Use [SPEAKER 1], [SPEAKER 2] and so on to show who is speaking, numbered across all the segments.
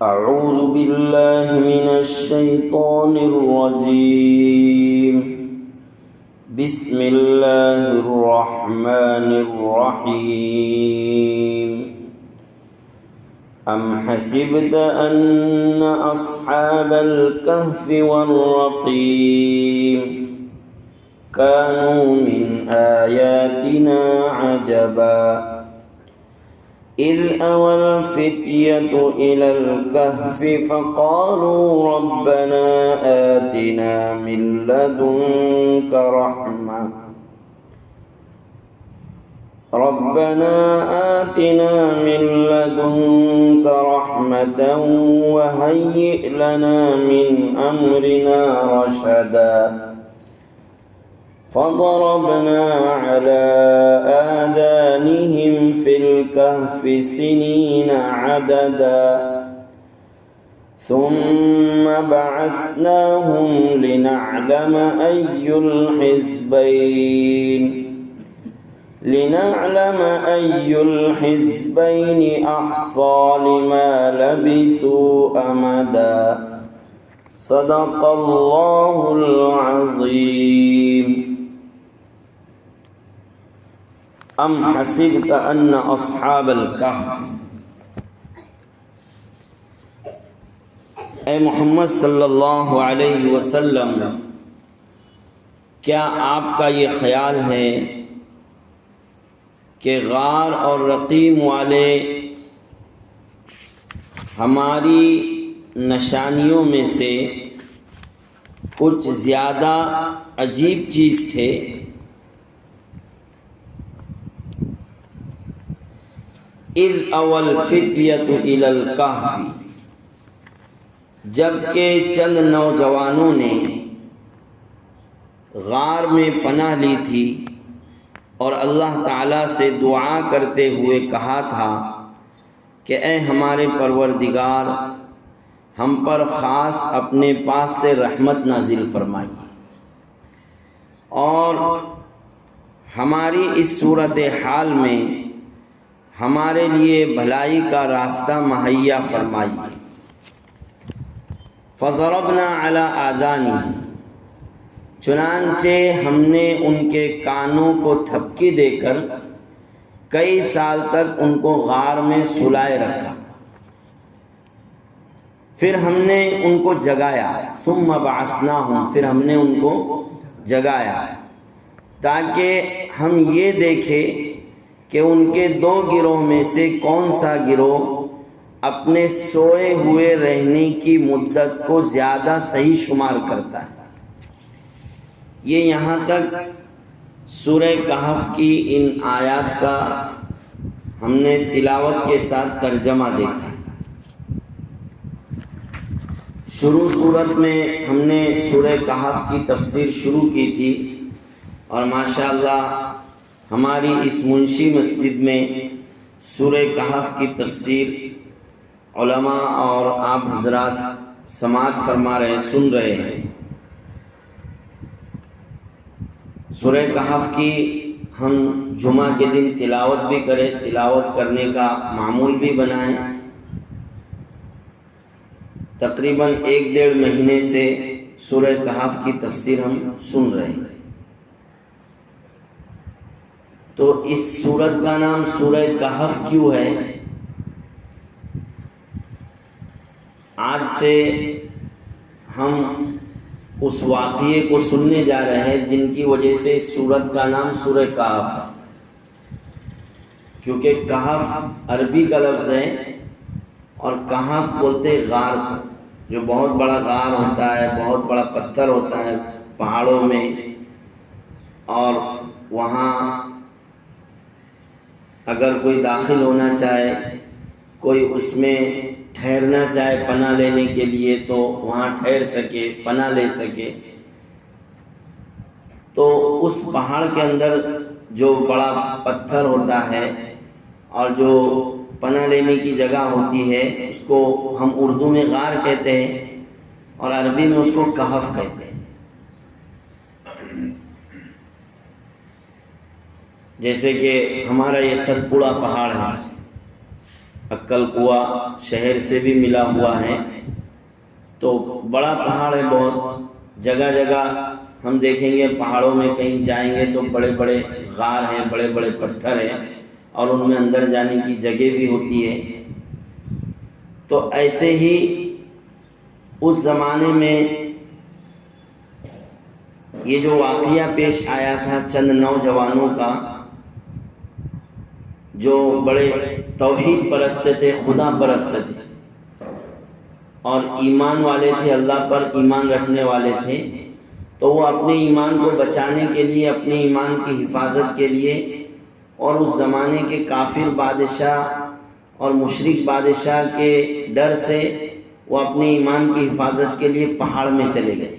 [SPEAKER 1] أعوذ بالله من الشيطان الرجيم. بسم الله الرحمن الرحيم. أم حسبت أن أصحاب الكهف والرقيم كانوا من آياتنا عجبا إذ أوى الفتية إلى الكهف فقالوا ربنا آتنا من لدنك رحمة وهيئ لنا من أمرنا رشدا فضربنا على آذانهم في الكهف سنين عددا ثم بعثناهم لنعلم أي الحزبين أحصى لما لبثوا أمدا صدق الله العظيم. ام حسبت ان اصحاب الکہف، اے محمد صلی اللہ علیہ وسلم، کیا آپ کا یہ خیال ہے کہ غار اور رقیم والے ہماری نشانیوں میں سے کچھ زیادہ عجیب چیز تھے؟ اذ اول فتیۃ الی الکہف، جبکہ چند نوجوانوں نے غار میں پناہ لی تھی اور اللہ تعالیٰ سے دعا کرتے ہوئے کہا تھا کہ اے ہمارے پروردگار، ہم پر خاص اپنے پاس سے رحمت نازل فرمائیے اور ہماری اس صورتحال میں ہمارے لیے بھلائی کا راستہ مہیا فرمائیے۔ فضربنا علی آذانہم، چنانچہ ہم نے ان کے کانوں کو تھپکی دے کر کئی سال تک ان کو غار میں سلائے رکھا، پھر ہم نے ان کو جگایا، ثم بعثناہم، پھر ہم نے ان کو جگایا تاکہ ہم یہ دیکھیں کہ ان کے دو گروہ میں سے کون سا گروہ اپنے سوئے ہوئے رہنے کی مدت کو زیادہ صحیح شمار کرتا ہے۔ یہ یہاں تک سورہ کہف کی ان آیات کا ہم نے تلاوت کے ساتھ ترجمہ دیکھا ہے۔ شروع صورت میں ہم نے سورہ کہف کی تفسیر شروع کی تھی اور ماشاءاللہ ہماری اس منشی مسجد میں سورہ کہف کی تفسیر علماء اور آپ حضرات سماعت فرما رہے، سن رہے ہیں۔ سورہ کہف کی ہم جمعہ کے دن تلاوت بھی کریں، تلاوت کرنے کا معمول بھی بنائیں۔ تقریباً 1-1.5 مہینے سے سورہ کہف کی تفسیر ہم سن رہے ہیں۔ تو اس سورت کا نام سورہ کہف کیوں ہے؟ آج سے ہم اس واقعے کو سننے جا رہے ہیں جن کی وجہ سے اس سورت کا نام سورہ کہف ہے، کیونکہ کہف عربی کا لفظ ہے اور کہف بولتے غار کو، جو بہت بڑا غار ہوتا ہے، بہت بڑا پتھر ہوتا ہے پہاڑوں میں، اور وہاں اگر کوئی داخل ہونا چاہے، کوئی اس میں ٹھہرنا چاہے پناہ لینے کے لیے تو وہاں ٹھہر سکے، پناہ لے سکے۔ تو اس پہاڑ کے اندر جو بڑا پتھر ہوتا ہے اور جو پناہ لینے کی جگہ ہوتی ہے، اس کو ہم اردو میں غار کہتے ہیں اور عربی میں اس کو کہف کہتے ہیں۔ جیسے کہ ہمارا یہ ستپوڑا پہاڑ ہے، عکل کنواں شہر سے بھی ملا ہوا ہے، تو بڑا پہاڑ ہے بہت، جگہ جگہ ہم دیکھیں گے پہاڑوں میں کہیں جائیں گے تو بڑے بڑے غار ہیں، بڑے بڑے پتھر ہیں، اور ان میں اندر جانے کی جگہ بھی ہوتی ہے۔ تو ایسے ہی اس زمانے میں یہ جو واقعہ پیش آیا تھا چند نوجوانوں کا جو بڑے توحید پرست تھے، خدا پرست تھے، اور ایمان والے تھے، اللہ پر ایمان رکھنے والے تھے، تو وہ اپنے ایمان کو بچانے کے لیے، اپنے ایمان کی حفاظت کے لیے، اور اس زمانے کے کافر بادشاہ اور مشرک بادشاہ کے ڈر سے وہ اپنے ایمان کی حفاظت کے لیے پہاڑ میں چلے گئے،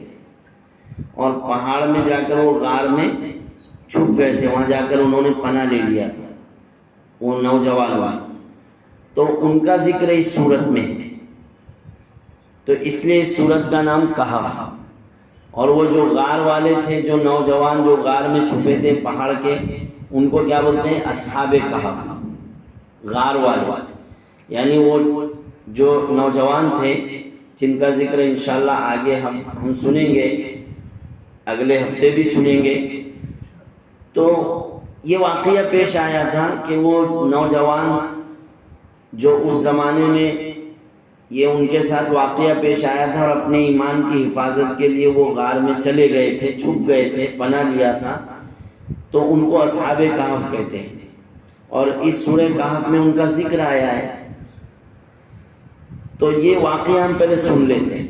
[SPEAKER 1] اور پہاڑ میں جا کر وہ غار میں چھپ گئے تھے، وہاں جا کر انہوں نے پناہ لے لیا تھا وہ نوجوان۔ تو ان کا ذکر اس سورت میں ہے، تو اس لیے اس سورت کا نام کہف۔ اور وہ جو غار والے تھے، جو نوجوان جو غار میں چھپے تھے پہاڑ کے، ان کو کیا بولتے ہیں؟ اصحاب کہف، غار والے، یعنی وہ جو نوجوان تھے جن کا ذکر انشاءاللہ آگے ہم سنیں گے، اگلے ہفتے بھی سنیں گے۔ تو یہ واقعہ پیش آیا تھا کہ وہ نوجوان جو اس زمانے میں یہ ان کے ساتھ واقعہ پیش آیا تھا، اور اپنے ایمان کی حفاظت کے لیے وہ غار میں چلے گئے تھے، چھپ گئے تھے، پناہ لیا تھا، تو ان کو اصحاب کہف کہتے ہیں، اور اس سورہ کہف میں ان کا ذکر آیا ہے۔ تو یہ واقعہ ہم پہلے سن لیتے ہیں۔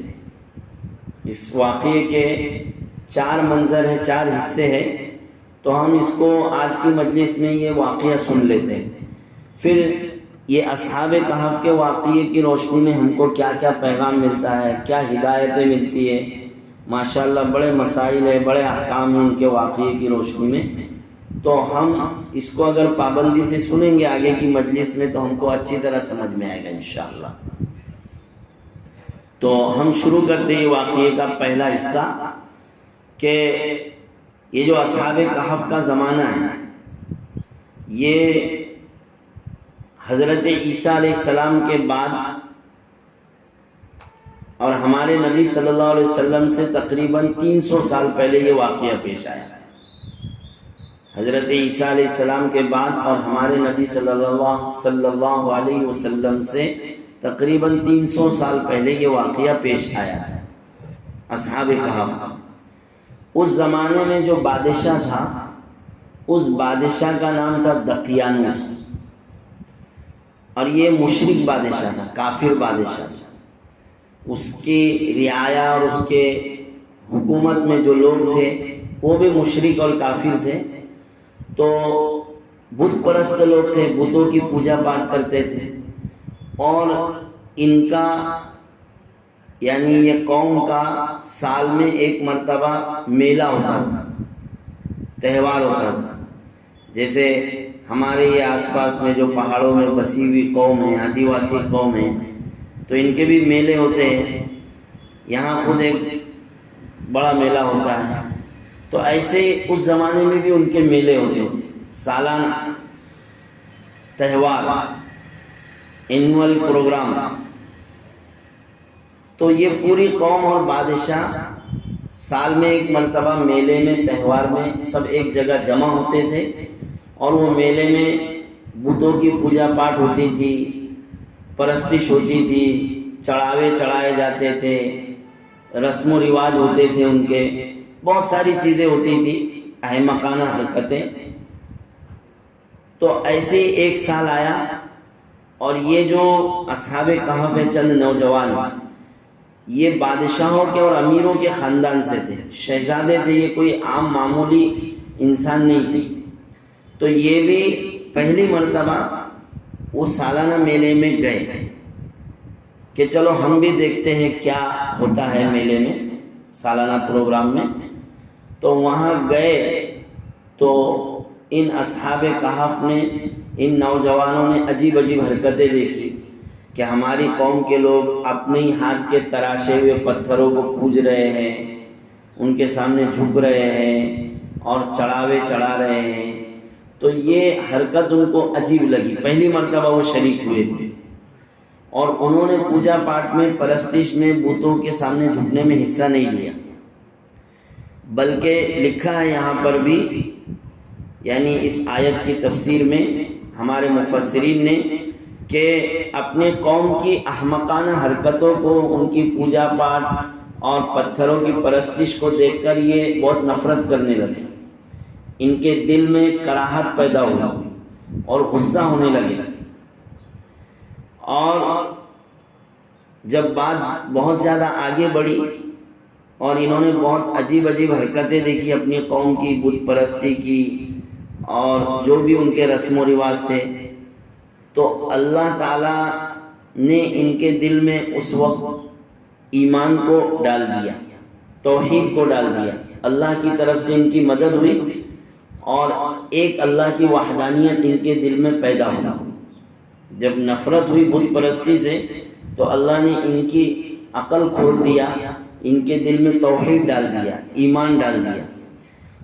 [SPEAKER 1] اس واقعے کے 4 منظر ہیں، 4 حصے ہیں، تو ہم اس کو آج کی مجلس میں یہ واقعہ سن لیتے ہیں، پھر یہ اصحاب کہف کے واقعے کی روشنی میں ہم کو کیا کیا پیغام ملتا ہے، کیا ہدایتیں ملتی ہے۔ ماشاءاللہ بڑے مسائل ہیں، بڑے احکام ہیں ان کے واقعے کی روشنی میں، تو ہم اس کو اگر پابندی سے سنیں گے آگے کی مجلس میں تو ہم کو اچھی طرح سمجھ میں آئے گا انشاءاللہ۔ تو ہم شروع کرتے ہیں واقعے کا پہلا حصہ کہ یہ جو اصحاب کہف کا زمانہ ہے، یہ حضرت عیسیٰ علیہ السلام کے بعد اور ہمارے نبی صلی اللہ علیہ وسلم سے تقریباً 300 سال پہلے یہ واقعہ پیش آیا تھا۔ حضرت عیسیٰ علیہ السلام کے بعد اور ہمارے نبی صلی اللہ علیہ وسلم سے تقریباً 300 سال پہلے یہ واقعہ پیش آیا تھا اصحاب کہف کا۔ اس زمانے میں جو بادشاہ تھا، اس بادشاہ کا نام تھا دقیانوس، اور یہ مشرک بادشاہ تھا، کافر بادشاہ تھا۔ اس کی رعایا اور اس کے حکومت میں جو لوگ تھے وہ بھی مشرک اور کافر تھے، تو بت پرست لوگ تھے، بتوں کی پوجا پاٹ کرتے تھے، اور ان کا یعنی یہ قوم کا سال میں ایک مرتبہ میلہ ہوتا تھا، تہوار ہوتا تھا۔ جیسے ہمارے یہ آس پاس میں جو پہاڑوں میں بسی ہوئی قوم ہے، آدیواسی قوم ہے، تو ان کے بھی میلے ہوتے ہیں، یہاں خود ایک بڑا میلہ ہوتا ہے۔ تو ایسے اس زمانے میں بھی ان کے میلے ہوتے تھے، سالانہ تہوار، اینول پروگرام۔ تو یہ پوری قوم اور بادشاہ سال میں ایک مرتبہ میلے میں، تہوار میں سب ایک جگہ جمع ہوتے تھے، اور وہ میلے میں بتوں کی پوجا پاٹ ہوتی تھی، پرستش ہوتی تھی، چڑھاوے چڑھائے جاتے تھے، رسم و رواج ہوتے تھے ان کے، بہت ساری چیزیں ہوتی تھی، احمقانہ حرکتیں۔ تو ایسے ہی ایک سال آیا، اور یہ جو اصحاب کہف ہے چند نوجوان، یہ بادشاہوں کے اور امیروں کے خاندان سے تھے، شہزادے تھے، یہ کوئی عام معمولی انسان نہیں تھے۔ تو یہ بھی پہلی مرتبہ وہ سالانہ میلے میں گئے کہ چلو ہم بھی دیکھتے ہیں کیا ہوتا ہے میلے میں، سالانہ پروگرام میں۔ تو وہاں گئے تو ان اصحاب کہف نے، ان نوجوانوں نے عجیب عجیب حرکتیں دیکھی کہ ہماری قوم کے لوگ اپنے ہی ہاتھ کے تراشے ہوئے پتھروں کو پوج رہے ہیں، ان کے سامنے جھک رہے ہیں اور چڑھاوے چڑھا رہے ہیں۔ تو یہ حرکت ان کو عجیب لگی، پہلی مرتبہ وہ شریک ہوئے تھے، اور انہوں نے پوجا پاٹ میں، پرستش میں، بتوں کے سامنے جھکنے میں حصہ نہیں لیا، بلکہ لکھا ہے یہاں پر بھی، یعنی اس آیت کی تفسیر میں ہمارے مفسرین نے، کہ اپنے قوم کی احمقانہ حرکتوں کو، ان کی پوجا پاٹ اور پتھروں کی پرستش کو دیکھ کر یہ بہت نفرت کرنے لگے، ان کے دل میں کراہت پیدا ہوئی اور غصہ ہونے لگے، اور جب بات بہت زیادہ آگے بڑھی اور انہوں نے بہت عجیب عجیب حرکتیں دیکھی اپنی قوم کی، بت پرستی کی اور جو بھی ان کے رسم و رواج تھے، تو اللہ تعالیٰ نے ان کے دل میں اس وقت ایمان کو ڈال دیا، توحید کو ڈال دیا، اللہ کی طرف سے ان کی مدد ہوئی اور ایک اللہ کی وحدانیت ان کے دل میں پیدا ہوئی۔ جب نفرت ہوئی بت پرستی سے تو اللہ نے ان کی عقل کھول دیا، ان کے دل میں توحید ڈال دیا، ایمان ڈال دیا،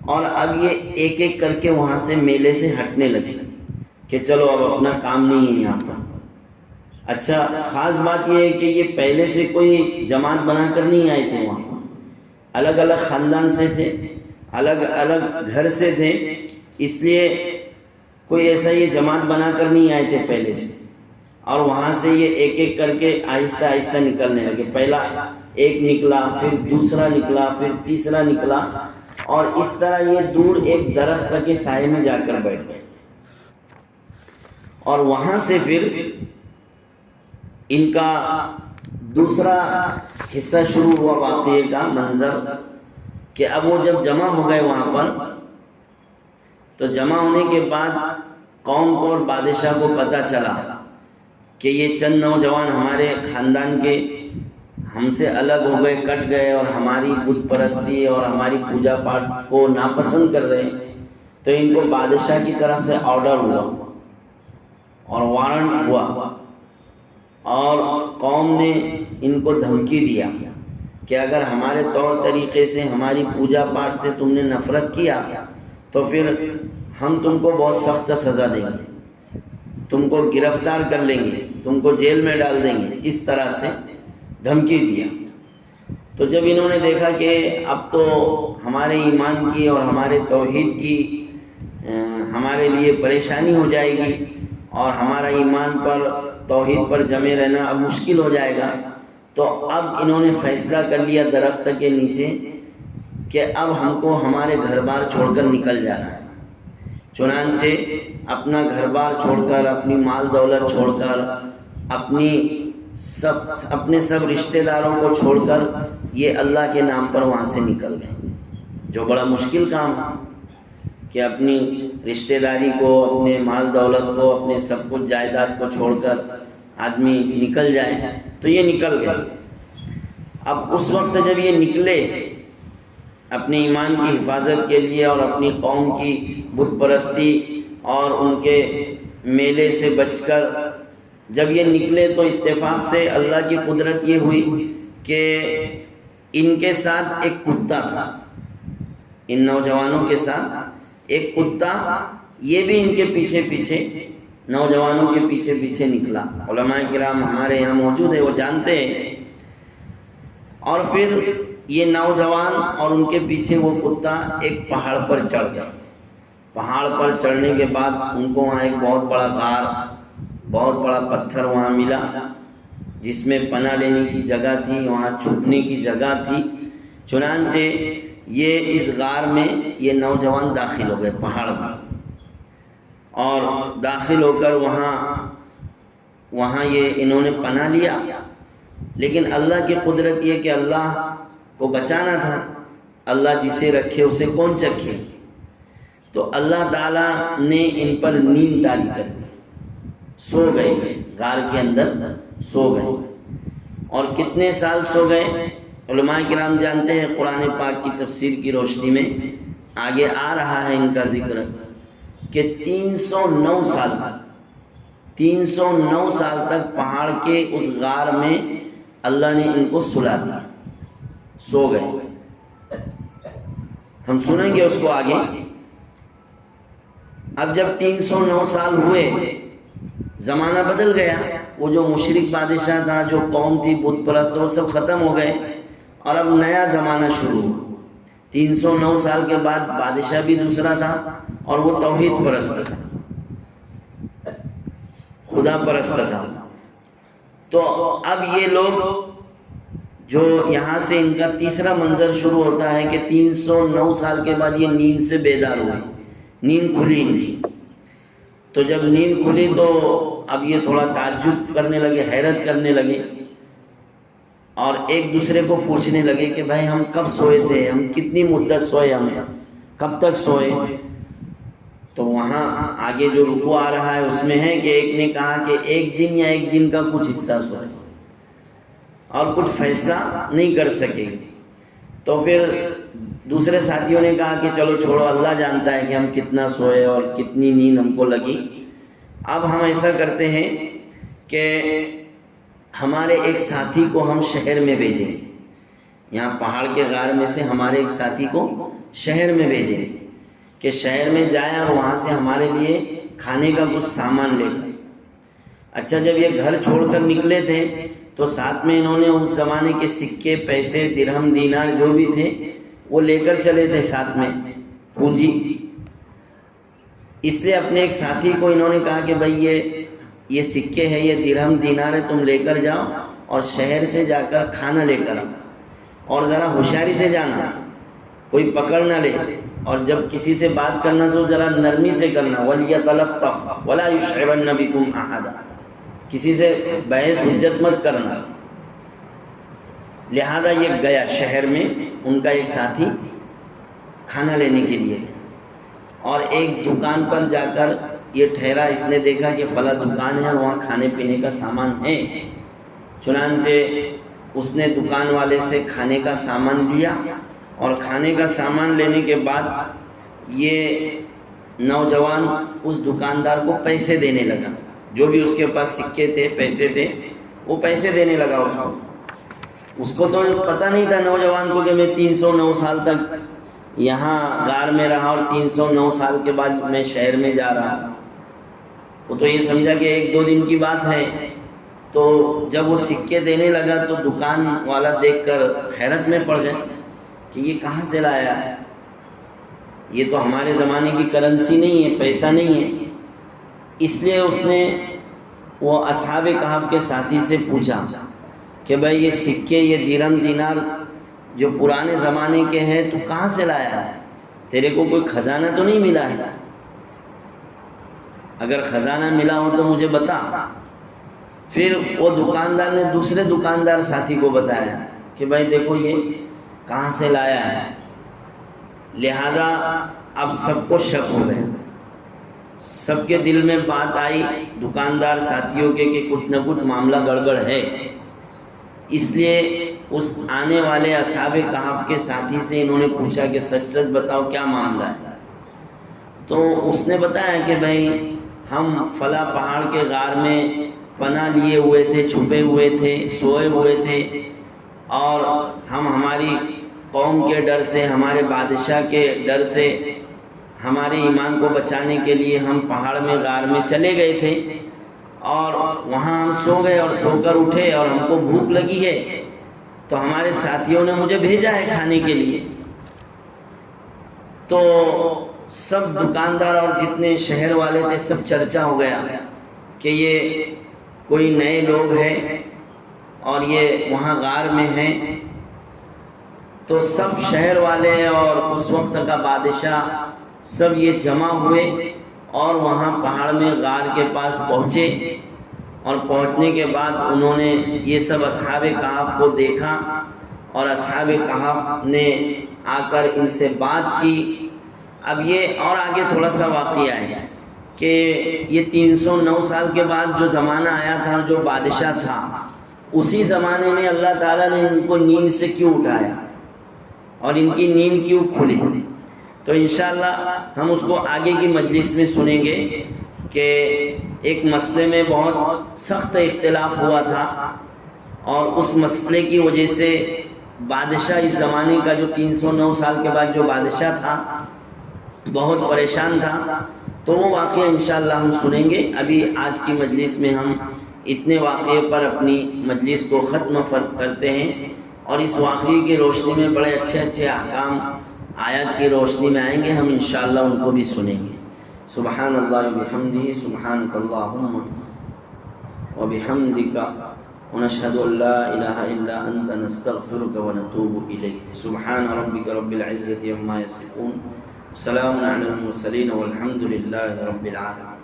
[SPEAKER 1] اور اب یہ ایک ایک کر کے وہاں سے میلے سے ہٹنے لگے کہ چلو اب اپنا کام نہیں ہے یہاں پر۔ اچھا، خاص بات یہ ہے کہ یہ پہلے سے کوئی جماعت بنا کر نہیں آئے تھے، وہاں الگ الگ خاندان سے تھے، الگ الگ گھر سے تھے، اس لیے کوئی ایسا یہ جماعت بنا کر نہیں آئے تھے پہلے سے، اور وہاں سے یہ ایک ایک کر کے آہستہ آہستہ نکلنے لگے۔ پہلا ایک نکلا، پھر دوسرا نکلا، پھر تیسرا نکلا، اور اس طرح یہ دور ایک درخت کے سائے میں جا کر بیٹھ گئے، اور وہاں سے پھر ان کا دوسرا حصہ شروع ہوا واقعے کا منظر، کہ اب وہ جب جمع ہو گئے وہاں پر، تو جمع ہونے کے بعد قوم کو اور بادشاہ کو پتہ چلا کہ یہ چند نوجوان ہمارے خاندان کے ہم سے الگ ہو گئے، کٹ گئے، اور ہماری بت پرستی اور ہماری پوجا پاٹ کو ناپسند کر رہے ہیں، تو ان کو بادشاہ کی طرف سے آرڈر ہوا اور وارنٹ ہوا، اور قوم نے ان کو دھمکی دیا کہ اگر ہمارے طور طریقے سے، ہماری پوجا پاٹ سے تم نے نفرت کیا تو پھر ہم تم کو بہت سخت سزا دیں گے، تم کو گرفتار کر لیں گے، تم کو جیل میں ڈال دیں گے، اس طرح سے دھمکی دیا۔ تو جب انہوں نے دیکھا کہ اب تو ہمارے ایمان کی اور ہمارے توحید کی ہمارے لیے پریشانی ہو جائے گی، اور ہمارا ایمان پر، توحید پر جمے رہنا اب مشکل ہو جائے گا، تو اب انہوں نے فیصلہ کر لیا درخت کے نیچے کہ اب ہم کو ہمارے گھر بار چھوڑ کر نکل جانا ہے۔ چنانچہ اپنا گھر بار چھوڑ کر، اپنی مال دولت چھوڑ کر، اپنے سب رشتہ داروں کو چھوڑ کر یہ اللہ کے نام پر وہاں سے نکل گئے، جو بڑا مشکل کام ہے کہ اپنی رشتہ داری کو، اپنے مال دولت کو، اپنے سب کچھ جائیداد کو چھوڑ کر آدمی نکل جائے، تو یہ نکل گئے۔ اب اس وقت جب یہ نکلے اپنے ایمان کی حفاظت کے لیے اور اپنی قوم کی بت پرستی اور ان کے میلے سے بچ کر جب یہ نکلے، تو اتفاق سے اللہ کی قدرت یہ ہوئی کہ ان کے ساتھ ایک کتا تھا، ان نوجوانوں کے ساتھ ایک کتا، یہ بھی ان کے پیچھے پیچھے، نوجوانوں کے پیچھے پیچھے نکلا۔ علماء کرام ہمارے یہاں موجود ہیں، وہ جانتے ہیں۔ اور پھر یہ نوجوان اور ان کے پیچھے وہ کتا ایک پہاڑ پر چڑھ گئے۔ پہاڑ پر چڑھنے کے بعد ان کو وہاں ایک بہت بڑا غار، بہت بڑا پتھر وہاں ملا، جس میں پناہ لینے کی جگہ تھی، وہاں چھپنے کی جگہ تھی۔ چنانچہ یہ اس غار میں یہ نوجوان داخل ہو گئے پہاڑ میں، اور داخل ہو کر وہاں یہ انہوں نے پناہ لیا۔ لیکن اللہ کی قدرت یہ کہ اللہ کو بچانا تھا، اللہ جسے رکھے اسے کون چکھے، تو اللہ تعالیٰ نے ان پر نیند طاری کر دی، سو گئے، غار کے اندر سو گئے۔ اور کتنے سال سو گئے علماء کرام جانتے ہیں، قرآن پاک کی تفسیر کی روشنی میں آگے آ رہا ہے ان کا ذکر کہ 309 سال تک 309 سال تک پہاڑ کے اس غار میں اللہ نے ان کو سلا دیا، سو گئے۔ ہم سنیں گے اس کو آگے۔ اب جب 309 سال ہوئے، زمانہ بدل گیا، وہ جو مشرک بادشاہ تھا، جو قوم تھی بت پرست، وہ سب ختم ہو گئے اور اب نیا زمانہ شروع ہوا۔ 309 سال کے بعد بادشاہ بھی دوسرا تھا اور وہ توحید پرست تھا، خدا پرست تھا۔ تو اب یہ لوگ جو یہاں سے ان کا تیسرا منظر شروع ہوتا ہے کہ 309 سال کے بعد یہ نیند سے بیدار ہوئے، نیند کھلی ان کی۔ تو جب نیند کھلی تو اب یہ تھوڑا تعجب کرنے لگے، حیرت کرنے لگے، اور ایک دوسرے کو پوچھنے لگے کہ بھائی ہم کب سوئے تھے، ہم کتنی مدت سوئے، ہم کب تک سوئے۔ تو وہاں آگے جو رکوع آ رہا ہے اس میں ہے کہ ایک نے کہا کہ ایک دن یا ایک دن کا کچھ حصہ سوئے اور کچھ فیصلہ نہیں کر سکے۔ تو پھر دوسرے ساتھیوں نے کہا کہ چلو چھوڑو، اللہ جانتا ہے کہ ہم کتنا سوئے اور کتنی نیند ہم کو لگی۔ اب ہم ایسا کرتے ہیں کہ ہمارے ایک ساتھی کو ہم شہر میں بھیجیں گے، یہاں پہاڑ کے غار میں سے ہمارے ایک ساتھی کو شہر میں بھیجیں گے کہ شہر میں جائیں اور وہاں سے ہمارے لیے کھانے کا کچھ سامان لے کر۔ اچھا، جب یہ گھر چھوڑ کر نکلے تھے تو ساتھ میں انہوں نے اس زمانے کے سکے، پیسے، درہم، دینار جو بھی تھے وہ لے کر چلے تھے، ساتھ میں پونجی۔ اس لیے اپنے ایک ساتھی کو انہوں نے کہا کہ بھائی یہ سکے ہیں، یہ درہم دینار ہے، تم لے کر جاؤ اور شہر سے جا کر کھانا لے کر آؤ، اور ذرا ہوشیاری سے جانا، کوئی پکڑ نہ لے، اور جب کسی سے بات کرنا تو ذرا نرمی سے کرنا، وَلْيَتَلَطَّفْ وَلَا يُشْعِرَنَّ بِكُمْ أَحَدًا، کسی سے بحث حجت مت کرنا۔ لہذا یہ گیا شہر میں، ان کا ایک ساتھی کھانا لینے کے لیے، اور ایک دکان پر جا کر یہ ٹھہرا۔ اس نے دیکھا کہ فلاں دکان ہے، وہاں کھانے پینے کا سامان ہے، چنانچہ اس نے دکان والے سے کھانے کا سامان لیا، اور کھانے کا سامان لینے کے بعد یہ نوجوان اس دکاندار کو پیسے دینے لگا، جو بھی اس کے پاس سکے تھے، پیسے تھے، وہ پیسے دینے لگا اس کو۔ اس کو تو پتہ نہیں تھا نوجوان کو کہ میں 309 سال تک یہاں غار میں رہا اور 309 سال کے بعد میں شہر میں جا رہا ہوں۔ وہ تو یہ سمجھا کہ 1-2 دن کی بات ہے۔ تو جب وہ سکے دینے لگا تو دکان والا دیکھ کر حیرت میں پڑ گئے کہ یہ کہاں سے لایا ہے، یہ تو ہمارے زمانے کی کرنسی نہیں ہے، پیسہ نہیں ہے۔ اس لیے اس نے وہ اصحاب کہف کے ساتھی سے پوچھا کہ بھائی یہ سکے، یہ درہم دینار جو پرانے زمانے کے ہیں، تو کہاں سے لایا ہے؟ تیرے کو کوئی خزانہ تو نہیں ملا ہے؟ اگر خزانہ ملا ہو تو مجھے بتا۔ پھر وہ دکاندار نے دوسرے دکاندار ساتھی کو بتایا کہ بھائی دیکھو یہ کہاں سے لایا ہے۔ لہذا اب سب کو شک ہو گیا، سب کے دل میں بات آئی دکاندار ساتھیوں کے کہ کچھ نہ کچھ معاملہ گڑبڑ ہے۔ اس لیے اس آنے والے اصحاب کہف کے ساتھی سے انہوں نے پوچھا کہ سچ سچ بتاؤ کیا معاملہ ہے۔ تو اس نے بتایا کہ بھائی ہم فلاں پہاڑ کے غار میں پناہ لیے ہوئے تھے، چھپے ہوئے تھے، سوئے ہوئے تھے، اور ہم ہماری قوم کے ڈر سے، ہمارے بادشاہ کے ڈر سے، ہمارے ایمان کو بچانے کے لیے ہم پہاڑ میں غار میں چلے گئے تھے، اور وہاں ہم سو گئے اور سو کر اٹھے اور ہم کو بھوک لگی ہے، تو ہمارے ساتھیوں نے مجھے بھیجا ہے کھانے کے لیے۔ تو سب دکاندار اور جتنے شہر والے تھے سب چرچا ہو گیا کہ یہ کوئی نئے لوگ ہیں اور یہ وہاں غار میں ہیں۔ تو سب شہر والے اور اس وقت کا بادشاہ سب یہ جمع ہوئے اور وہاں پہاڑ میں غار کے پاس پہنچے، اور پہنچنے کے بعد انہوں نے یہ سب اصحاب کہف کو دیکھا، اور اصحاب کہف نے آ کر ان سے بات کی۔ اب یہ اور آگے تھوڑا سا واقعہ ہے کہ یہ 309 سال کے بعد جو زمانہ آیا تھا اور جو بادشاہ تھا، اسی زمانے میں اللہ تعالیٰ نے ان کو نیند سے کیوں اٹھایا اور ان کی نیند کیوں کھلی۔ تو انشاءاللہ ہم اس کو آگے کی مجلس میں سنیں گے کہ ایک مسئلے میں بہت سخت اختلاف ہوا تھا، اور اس مسئلے کی وجہ سے بادشاہ اس زمانے کا جو 309 سال کے بعد جو بادشاہ تھا بہت پریشان تھا۔ تو وہ واقعہ انشاءاللہ ہم سنیں گے۔ ابھی آج کی مجلس میں ہم اتنے واقعے پر اپنی مجلس کو ختم کرتے ہیں، اور اس واقعے کی روشنی میں بڑے اچھے اچھے احکام آیات کی روشنی میں آئیں گے، ہم انشاءاللہ ان کو بھی سنیں گے۔ سبحان اللہ وبحمدہ، سبحانک اللہم وبحمدک، ونشہد ان لا الہ الا انت، نستغفرک ونتوب الیک۔ سبحان ربک رب العزة عما یصفون، سلام علی المرسلین والحمد للہ رب العالمین۔